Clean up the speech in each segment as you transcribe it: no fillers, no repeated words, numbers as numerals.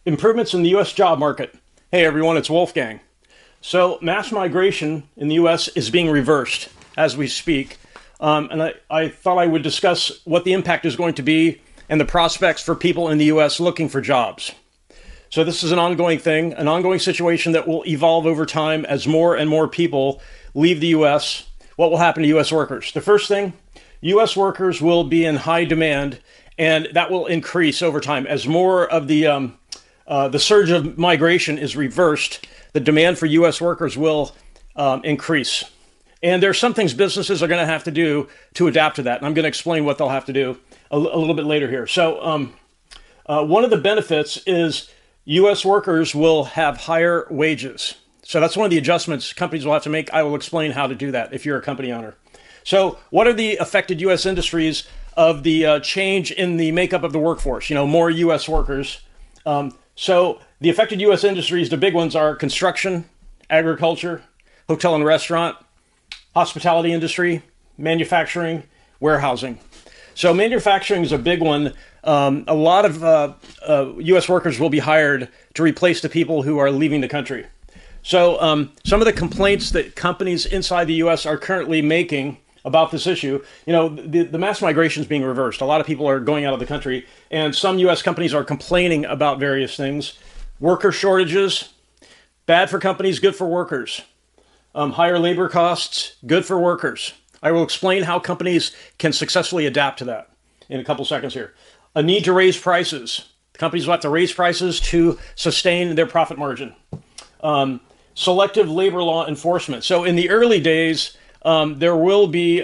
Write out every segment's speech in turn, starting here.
Improvements in the U.S. job market. Hey everyone, it's Wolfgang. So mass migration in the U.S. is being reversed as we speak. And I thought I would discuss what the impact is going to be and the prospects for people in the U.S. looking for jobs. So this is an ongoing thing, an ongoing situation that will evolve over time as more and more people leave the U.S. What will happen to U.S. workers? The first thing, U.S. workers will be in high demand, and that will increase over time as more of the surge of migration is reversed. The demand for U.S. workers will increase. And there are some things businesses are going to have to do to adapt to that. And I'm going to explain what they'll have to do a little bit later here. So one of the benefits is U.S. workers will have higher wages. So that's one of the adjustments companies will have to make. I will explain how to do that if you're a company owner. So what are the affected U.S. industries of the change in the makeup of the workforce? You know, more U.S. workers. So the affected U.S. industries, the big ones are construction, agriculture, hotel and restaurant, hospitality industry, manufacturing, warehousing. So manufacturing is a big one. A lot of U.S. workers will be hired to replace the people who are leaving the country. So some of the complaints that companies inside the U.S. are currently making about this issue, you know, the mass migration is being reversed. A lot of people are going out of the country, and some U.S. companies are complaining about various things. Worker shortages, bad for companies, good for workers. Higher labor costs, good for workers. I will explain how companies can successfully adapt to that in a couple seconds here. A need to raise prices. Companies will have to raise prices to sustain their profit margin. Selective labor law enforcement. So in the early days, there will be,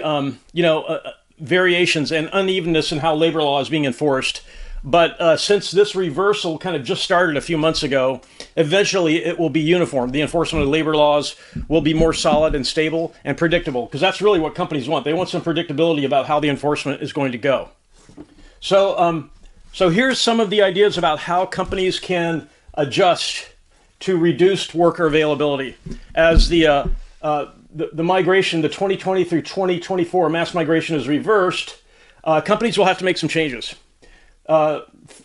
variations and unevenness in how labor law is being enforced. But since this reversal kind of just started a few months ago, eventually it will be uniform. The enforcement of labor laws will be more solid and stable and predictable, because that's really what companies want. They want some predictability about how the enforcement is going to go. So here's some of the ideas about how companies can adjust to reduced worker availability as the migration, the 2020 through 2024 mass migration is reversed. Companies will have to make some changes.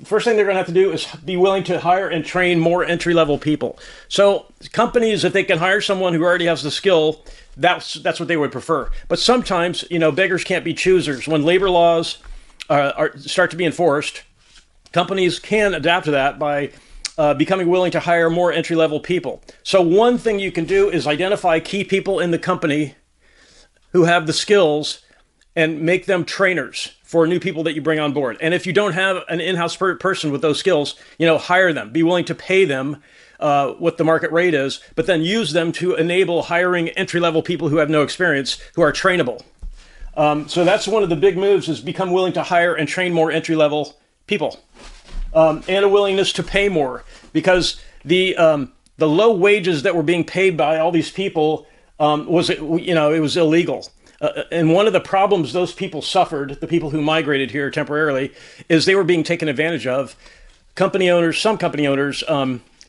First thing they're going to have to do is be willing to hire and train more entry-level people. So companies, if they can hire someone who already has the skill, that's what they would prefer. But sometimes, you know, beggars can't be choosers. When labor laws start to be enforced, companies can adapt to that by becoming willing to hire more entry-level people. So one thing you can do is identify key people in the company who have the skills and make them trainers for new people that you bring on board. And if you don't have an in-house person with those skills, you know, hire them. Be willing to pay them what the market rate is, but then use them to enable hiring entry-level people who have no experience, who are trainable. So that's one of the big moves, is become willing to hire and train more entry-level people. And a willingness to pay more, because the low wages that were being paid by all these people it was illegal. And one of the problems those people suffered, the people who migrated here temporarily, is they were being taken advantage of. Some company owners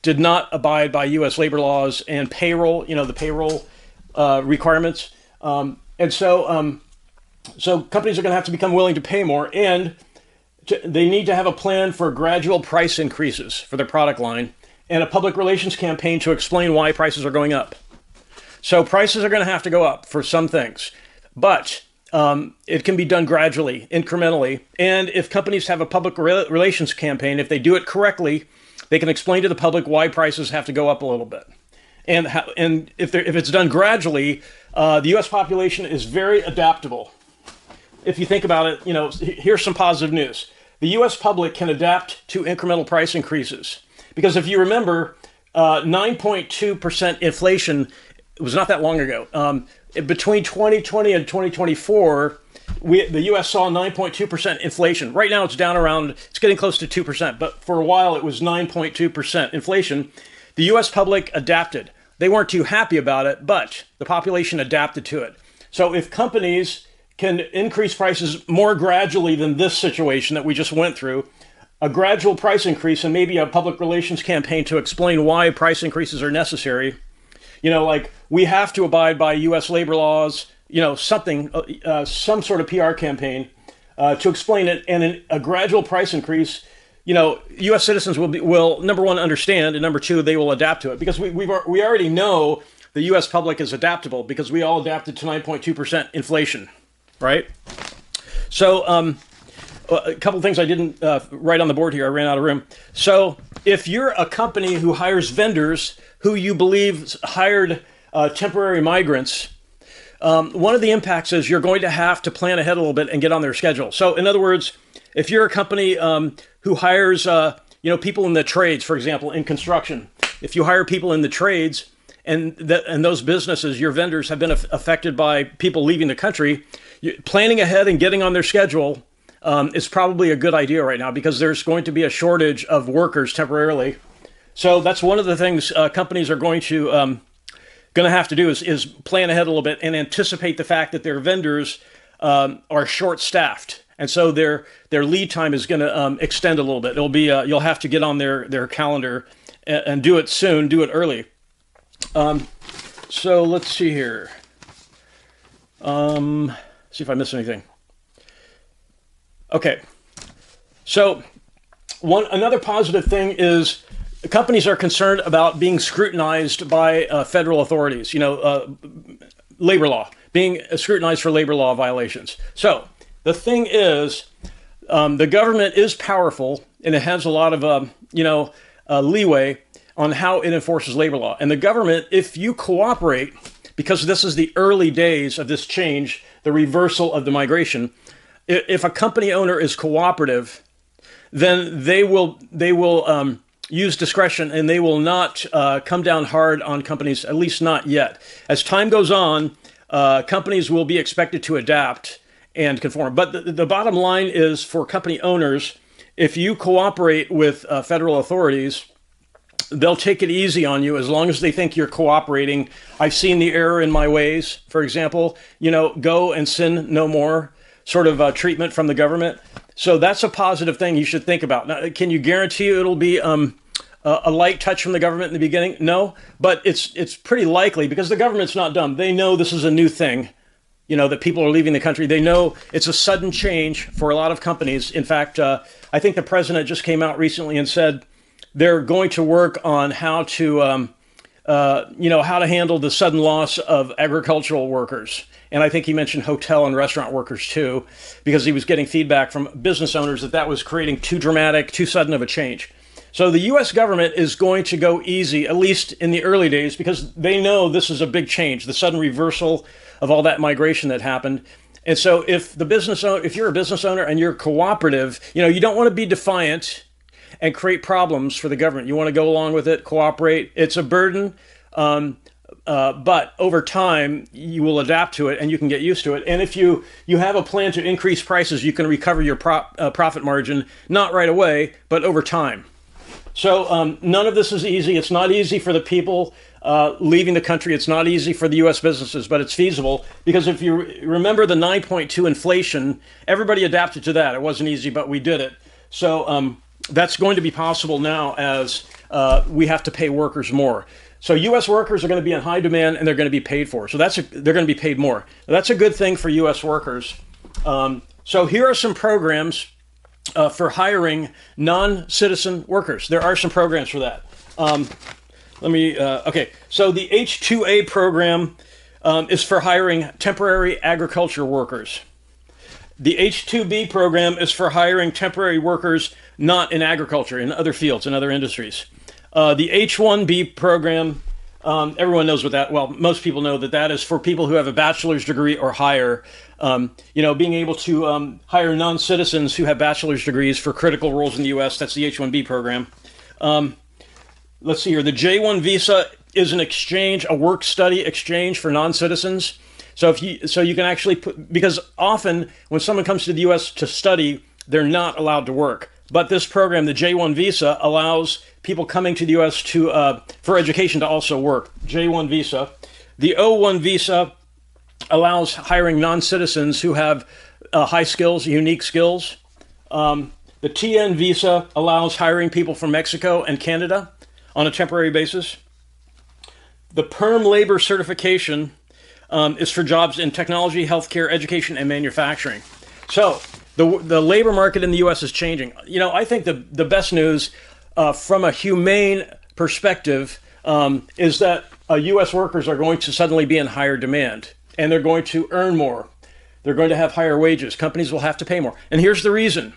did not abide by U.S. labor laws and payroll, the payroll requirements. And so companies are going to have to become willing to pay more, and they need to have a plan for gradual price increases for their product line and a public relations campaign to explain why prices are going up. So prices are going to have to go up for some things. But it can be done gradually, incrementally. And if companies have a public relations campaign, if they do it correctly, they can explain to the public why prices have to go up a little bit. And if it's done gradually, the U.S. population is very adaptable. If you think about it, you know, here's some positive news. The U.S. public can adapt to incremental price increases. Because if you remember, 9.2% inflation, it was not that long ago. Between 2020 and 2024, the U.S. saw 9.2% inflation. Right now, it's getting close to 2%. But for a while, it was 9.2% inflation. The U.S. public adapted. They weren't too happy about it, but the population adapted to it. So if companies can increase prices more gradually than this situation that we just went through, a gradual price increase and maybe a public relations campaign to explain why price increases are necessary, you know, like we have to abide by U.S. labor laws, you know, some sort of PR campaign to explain it, and a gradual price increase, U.S. citizens will number one understand, and number two, they will adapt to it, because we already know the U.S. public is adaptable because we all adapted to 9.2% inflation, right? So a couple things I didn't write on the board here. I ran out of room. So if you're a company who hires vendors who you believe hired temporary migrants, one of the impacts is you're going to have to plan ahead a little bit and get on their schedule. So in other words, if you're a company who hires people in the trades, for example, in construction, if you hire people in the trades and those businesses, your vendors, have been affected by people leaving the country, planning ahead and getting on their schedule is probably a good idea right now, because there's going to be a shortage of workers temporarily. So that's one of the things companies are going to have to do is plan ahead a little bit and anticipate the fact that their vendors are short-staffed. And so their lead time is going to extend a little bit. It'll be you'll have to get on their calendar and do it soon, do it early. So let's see here. See if I missed anything. Okay. So another positive thing is companies are concerned about being scrutinized by federal authorities. Labor law, being scrutinized for labor law violations. So the thing is, the government is powerful, and it has a lot of leeway on how it enforces labor law. And the government, if you cooperate, because this is the early days of this change, the reversal of the migration, if a company owner is cooperative, then they will use discretion, and they will not come down hard on companies, at least not yet. As time goes on, companies will be expected to adapt and conform. But the bottom line is, for company owners, if you cooperate with federal authorities, they'll take it easy on you as long as they think you're cooperating. I've seen the error in my ways, for example, go and sin no more sort of treatment from the government. So that's a positive thing you should think about. Now, can you guarantee it'll be a light touch from the government in the beginning? No, but it's pretty likely, because the government's not dumb. They know this is a new thing, that people are leaving the country. They know it's a sudden change for a lot of companies. In fact, I think the president just came out recently and said they're going to work on how to handle the sudden loss of agricultural workers. And I think he mentioned hotel and restaurant workers too, because he was getting feedback from business owners that was creating too dramatic, too sudden of a change. So the U.S. government is going to go easy, at least in the early days, because they know this is a big change, the sudden reversal of all that migration that happened. And so if you're a business owner and you're cooperative, you don't want to be defiant and create problems for the government. You want to go along with it, cooperate. It's a burden, but over time you will adapt to it and you can get used to it. And if you have a plan to increase prices, you can recover your profit margin, not right away, but over time. So none of this is easy. It's not easy for the people leaving the country. It's not easy for the U.S. businesses, but it's feasible, because if you remember the 9.2 inflation, everybody adapted to that. It wasn't easy, but we did it. So that's going to be possible now as we have to pay workers more. So U.S. workers are going to be in high demand, and they're going to be paid for. So they're going to be paid more. That's a good thing for U.S. workers. So here are some programs for hiring non-citizen workers. There are some programs for that. Okay. So the H-2A program is for hiring temporary agriculture workers. The H-2B program is for hiring temporary workers not in agriculture, in other fields, in other industries. The H-1B program, everyone knows what that, well, most people know that is for people who have a bachelor's degree or higher. Being able to hire non-citizens who have bachelor's degrees for critical roles in the U.S., that's the H-1B program. Let's see here. The J-1 visa is an exchange, a work-study exchange for non-citizens. So you can actually because often when someone comes to the U.S. to study, they're not allowed to work. But this program, the J-1 visa, allows people coming to the U.S. for education to also work. J-1 visa. The O-1 visa allows hiring non-citizens who have high skills, unique skills. The TN visa allows hiring people from Mexico and Canada on a temporary basis. The Perm Labor Certification is for jobs in technology, healthcare, education, and manufacturing. So The labor market in the U.S. is changing. I think the best news from a humane perspective is that U.S. workers are going to suddenly be in higher demand, and they're going to earn more. They're going to have higher wages. Companies will have to pay more. And here's the reason.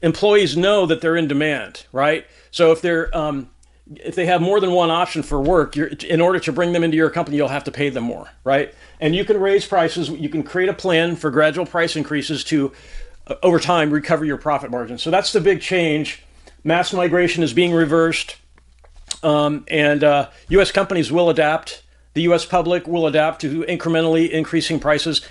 Employees know that they're in demand, right? So if they have more than one option for work, in order to bring them into your company, you'll have to pay them more, right? And you can raise prices. You can create a plan for gradual price increases to, over time, recover your profit margin. So that's the big change. Mass migration is being reversed, and U.S. companies will adapt. The U.S. public will adapt to incrementally increasing prices.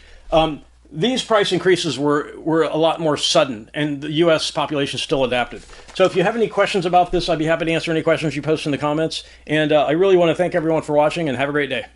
These price increases were a lot more sudden, and the U.S. population still adapted. So if you have any questions about this, I'd be happy to answer any questions you post in the comments. And I really want to thank everyone for watching, and have a great day.